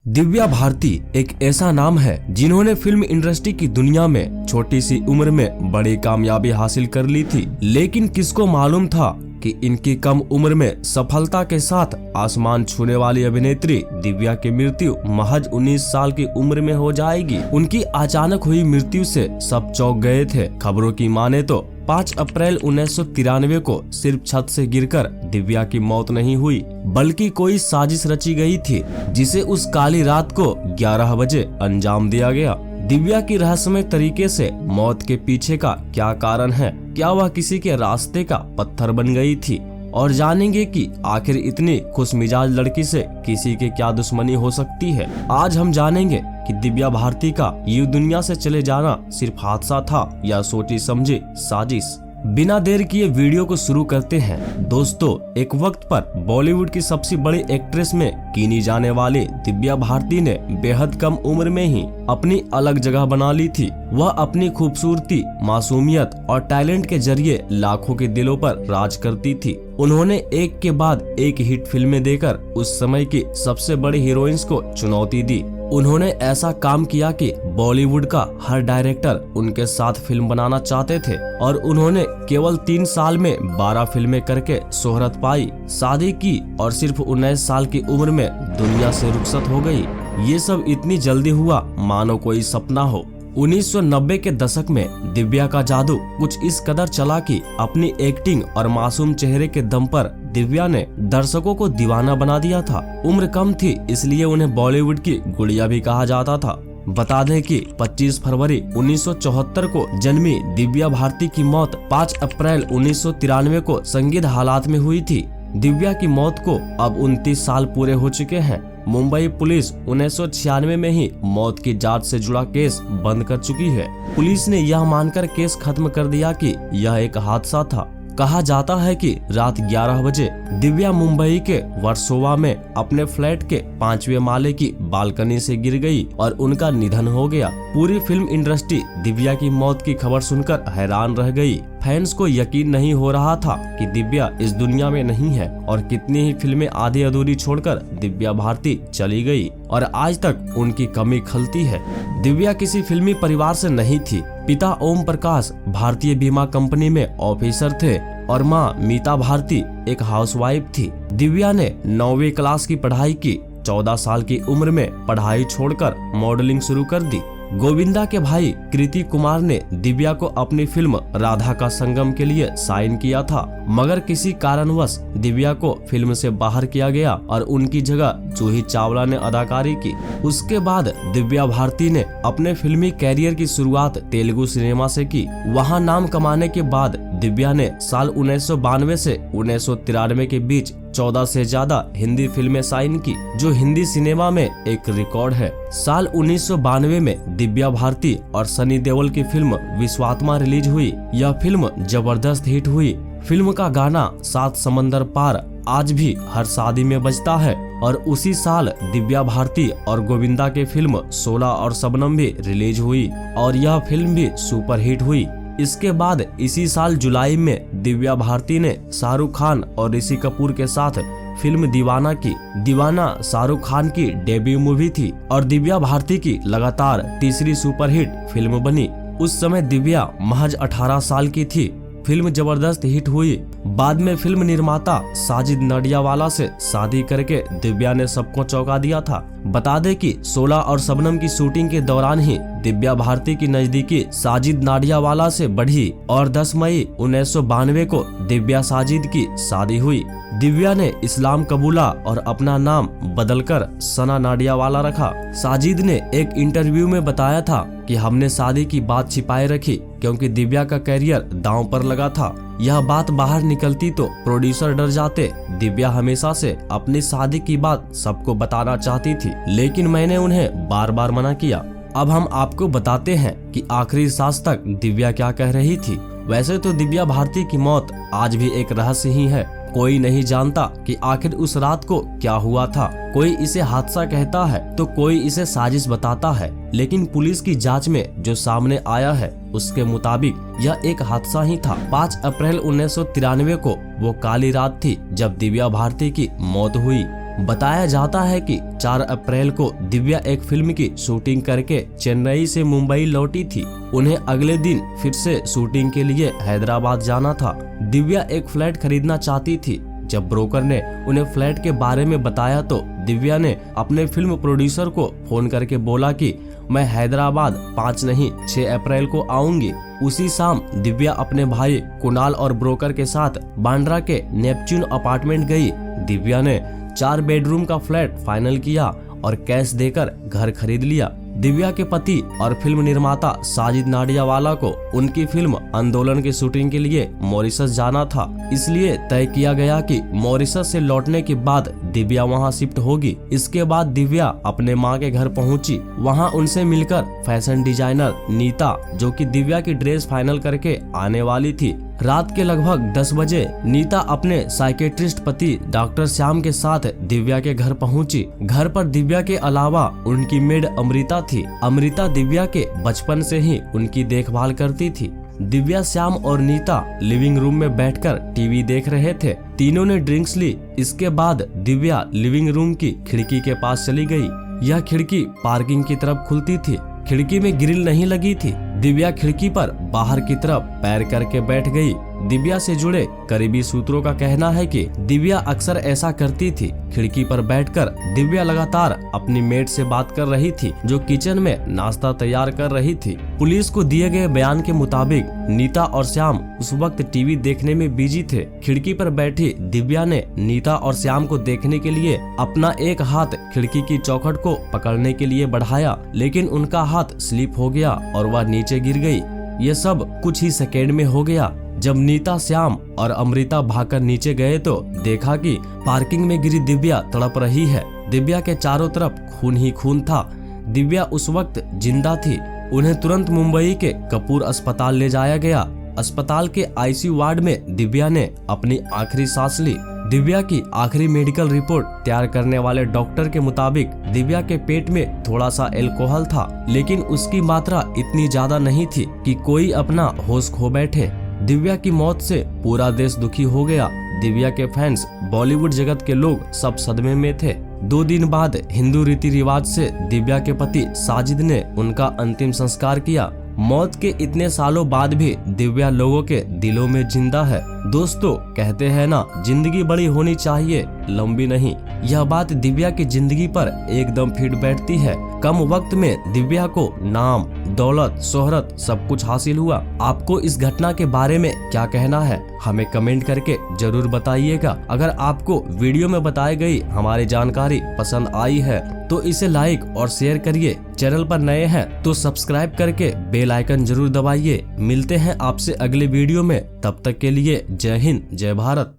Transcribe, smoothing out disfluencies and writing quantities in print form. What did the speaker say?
दिव्या भारती एक ऐसा नाम है जिन्होंने फिल्म इंडस्ट्री की दुनिया में छोटी सी उम्र में बड़ी कामयाबी हासिल कर ली थी। लेकिन किसको मालूम था कि इनकी कम उम्र में सफलता के साथ आसमान छूने वाली अभिनेत्री दिव्या की मृत्यु महज 19 साल की उम्र में हो जाएगी। उनकी अचानक हुई मृत्यु से सब चौंक गए थे। खबरों की माने तो 5 अप्रैल 1993 को सिर्फ छत से गिरकर दिव्या की मौत नहीं हुई, बल्कि कोई साजिश रची गई थी जिसे उस काली रात को 11 बजे अंजाम दिया गया। दिव्या की रहस्यमय तरीके से मौत के पीछे का क्या कारण है? क्या वह किसी के रास्ते का पत्थर बन गई थी? और जानेंगे कि आखिर इतनी खुशमिजाज लड़की से किसी के क्या दुश्मनी हो सकती है। आज हम जानेंगे कि दिव्या भारती का ये दुनिया से चले जाना सिर्फ हादसा था या सोची समझी साजिश। बिना देर किए वीडियो को शुरू करते हैं। दोस्तों, एक वक्त पर बॉलीवुड की सबसे बड़ी एक्ट्रेस में गिनी जाने वाली दिव्या भारती ने बेहद कम उम्र में ही अपनी अलग जगह बना ली थी। वह अपनी खूबसूरती, मासूमियत और टैलेंट के जरिए लाखों के दिलों पर राज करती थी। उन्होंने एक के बाद एक हिट फिल्में देकर उस समय की सबसे बड़ी हीरोइंस को चुनौती दी। उन्होंने ऐसा काम किया कि बॉलीवुड का हर डायरेक्टर उनके साथ फिल्म बनाना चाहते थे और उन्होंने केवल 3 साल में 12 फिल्में करके शोहरत पाई, शादी की और सिर्फ 19 साल की उम्र में दुनिया से रुखसत हो गई। ये सब इतनी जल्दी हुआ मानो कोई सपना हो। 1990 के दशक में दिव्या का जादू कुछ इस कदर चला कि अपनी एक्टिंग और मासूम चेहरे के दम पर दिव्या ने दर्शकों को दीवाना बना दिया था। उम्र कम थी, इसलिए उन्हें बॉलीवुड की गुड़िया भी कहा जाता था। बता दें कि 25 फरवरी 1974 को जन्मी दिव्या भारती की मौत 5 अप्रैल 1993 को संदिग्ध हालात में हुई थी। दिव्या की मौत को अब 29 साल पूरे हो चुके हैं। मुंबई पुलिस 1996 में ही मौत की जांच से जुड़ा केस बंद कर चुकी है। पुलिस ने यह मानकर केस खत्म कर दिया कि यह एक हादसा था। कहा जाता है कि रात 11 बजे दिव्या मुंबई के वर्सोवा में अपने फ्लैट के 5वें माले की बालकनी से गिर गई और उनका निधन हो गया। पूरी फिल्म इंडस्ट्री दिव्या की मौत की खबर सुनकर हैरान रह गई। फैंस को यकीन नहीं हो रहा था कि दिव्या इस दुनिया में नहीं है और कितनी ही फिल्में आधी अधूरी छोड़कर दिव्या भारती चली गई और आज तक उनकी कमी खलती है। दिव्या किसी फिल्मी परिवार से नहीं थी। पिता ओम प्रकाश भारतीय बीमा कंपनी में ऑफिसर थे और माँ मीता भारती एक हाउसवाइफ थी। दिव्या ने 9वीं क्लास की पढ़ाई की। 14 साल की उम्र में पढ़ाई छोड़कर मॉडलिंग शुरू कर दी। गोविंदा के भाई कृति कुमार ने दिव्या को अपनी फिल्म राधा का संगम के लिए साइन किया था, मगर किसी कारणवश दिव्या को फिल्म से बाहर किया गया और उनकी जगह जूही चावला ने अदाकारी की। उसके बाद दिव्या भारती ने अपने फिल्मी कैरियर की शुरुआत तेलुगु सिनेमा से की। वहां नाम कमाने के बाद दिव्या ने साल 1992 से 1993 के बीच 14 से ज्यादा हिंदी फिल्में साइन की, जो हिंदी सिनेमा में एक रिकॉर्ड है। साल 1992 में दिव्या भारती और सनी देओल की फिल्म विश्वात्मा रिलीज हुई। यह फिल्म जबरदस्त हिट हुई। फिल्म का गाना 7 समंदर पार आज भी हर शादी में बजता है और उसी साल दिव्या भारती और गोविंदा की फिल्म 16 और शबनम भी रिलीज हुई और यह फिल्म भी सुपर हिट हुई। इसके बाद इसी साल जुलाई में दिव्या भारती ने शाहरुख खान और ऋषि कपूर के साथ फिल्म दीवाना की। दीवाना शाहरुख खान की डेब्यू मूवी थी और दिव्या भारती की लगातार तीसरी सुपरहिट फिल्म बनी। उस समय दिव्या महज 18 साल की थी। फिल्म जबरदस्त हिट हुई। बाद में फिल्म निर्माता साजिद नडियावाला से शादी करके दिव्या ने सबको चौंका दिया था। बता दें कि 16 और शबनम की शूटिंग के दौरान ही दिव्या भारती की नजदीकी साजिद नाडियावाला से बढ़ी और 10 मई 1992 को दिव्या साजिद की शादी हुई। दिव्या ने इस्लाम कबूला और अपना नाम बदलकर सना नाडियावाला रखा। साजिद ने एक इंटरव्यू में बताया था कि हमने शादी की बात छिपाए रखी क्योंकि दिव्या का करियर दांव पर लगा था। यह बात बाहर निकलती तो प्रोड्यूसर डर जाते। दिव्या हमेशा से अपनी शादी की बात सबको बताना चाहती थी, लेकिन मैंने उन्हें बार बार मना किया। अब हम आपको बताते हैं कि आखिरी सांस तक दिव्या क्या कह रही थी। वैसे तो दिव्या भारती की मौत आज भी एक रहस्य ही है। कोई नहीं जानता कि आखिर उस रात को क्या हुआ था। कोई इसे हादसा कहता है तो कोई इसे साजिश बताता है, लेकिन पुलिस की जांच में जो सामने आया है उसके मुताबिक यह एक हादसा ही था। 5 अप्रैल 1993 को वो काली रात थी जब दिव्या भारती की मौत हुई। बताया जाता है कि 4 अप्रैल को दिव्या एक फिल्म की शूटिंग करके चेन्नई से मुंबई लौटी थी। उन्हें अगले दिन फिर से शूटिंग के लिए हैदराबाद जाना था। दिव्या एक फ्लैट खरीदना चाहती थी। जब ब्रोकर ने उन्हें फ्लैट के बारे में बताया तो दिव्या ने अपने फिल्म प्रोड्यूसर को फोन करके बोला कि मैं हैदराबाद 5 नहीं 6 अप्रैल को आऊंगी। उसी शाम दिव्या अपने भाई कुणाल और ब्रोकर के साथ बांद्रा के नेपच्यून अपार्टमेंट गई। दिव्या ने 4 बेडरूम का फ्लैट फाइनल किया और कैश देकर घर खरीद लिया। दिव्या के पति और फिल्म निर्माता साजिद नाडियावाला को उनकी फिल्म आंदोलन की शूटिंग के लिए मॉरिशस जाना था, इसलिए तय किया गया कि मॉरिशस से लौटने के बाद दिव्या वहां शिफ्ट होगी। इसके बाद दिव्या अपने मां के घर पहुंची। वहां उनसे मिलकर फैशन डिजाइनर नीता, जो कि दिव्या की ड्रेस फाइनल करके आने वाली थी। रात के लगभग 10 बजे नीता अपने साइकेट्रिस्ट पति डॉक्टर श्याम के साथ दिव्या के घर पहुंची। घर पर दिव्या के अलावा उनकी मेड अमृता थी। अमृता दिव्या के बचपन से ही उनकी देखभाल करती थी। दिव्या, श्याम और नीता लिविंग रूम में बैठकर टीवी देख रहे थे। तीनों ने ड्रिंक्स ली। इसके बाद दिव्या लिविंग रूम की खिड़की के पास चली गई। यह खिड़की पार्किंग की तरफ खुलती थी। खिड़की में ग्रिल नहीं लगी थी। दिव्या खिड़की पर बाहर की तरफ पैर करके बैठ गई। दिव्या से जुड़े करीबी सूत्रों का कहना है कि दिव्या अक्सर ऐसा करती थी। खिड़की पर बैठकर दिव्या लगातार अपनी मेड से बात कर रही थी, जो किचन में नाश्ता तैयार कर रही थी। पुलिस को दिए गए बयान के मुताबिक नीता और श्याम उस वक्त टीवी देखने में बिजी थे। खिड़की पर बैठी दिव्या ने नीता और श्याम को देखने के लिए अपना एक हाथ खिड़की की चौखट को पकड़ने के लिए बढ़ाया, लेकिन उनका हाथ स्लिप हो गया और वह नीचे गिर गई। ये सब कुछ ही सेकेंड में हो गया। जब नीता, श्याम और अमृता भागकर नीचे गए तो देखा कि पार्किंग में गिरी दिव्या तड़प रही है। दिव्या के चारों तरफ खून ही खून था। दिव्या उस वक्त जिंदा थी। उन्हें तुरंत मुंबई के कपूर अस्पताल ले जाया गया। अस्पताल के आईसीयू वार्ड में दिव्या ने अपनी आखिरी सांस ली। दिव्या की आखिरी मेडिकल रिपोर्ट तैयार करने वाले डॉक्टर के मुताबिक दिव्या के पेट में थोड़ा सा अल्कोहल था, लेकिन उसकी मात्रा इतनी ज्यादा नहीं थी कि कोई अपना होश खो बैठे। दिव्या की मौत से पूरा देश दुखी हो गया। दिव्या के फैंस, बॉलीवुड जगत के लोग सब सदमे में थे। 2 दिन बाद हिंदू रीति रिवाज से दिव्या के पति साजिद ने उनका अंतिम संस्कार किया। मौत के इतने सालों बाद भी दिव्या लोगों के दिलों में जिंदा है। दोस्तों, कहते हैं ना, जिंदगी बड़ी होनी चाहिए, लंबी नहीं। यह बात दिव्या की जिंदगी पर एकदम फिट बैठती है। कम वक्त में दिव्या को नाम, दौलत, शोहरत सब कुछ हासिल हुआ। आपको इस घटना के बारे में क्या कहना है, हमें कमेंट करके जरूर बताइएगा। अगर आपको वीडियो में बताई गई हमारी जानकारी पसंद आई है तो इसे लाइक और शेयर करिए। चैनल पर नए हैं तो सब्सक्राइब करके बेल आइकन जरूर दबाइए। मिलते हैं आपसे अगले वीडियो में। तब तक के लिए जय हिंद, जय भारत।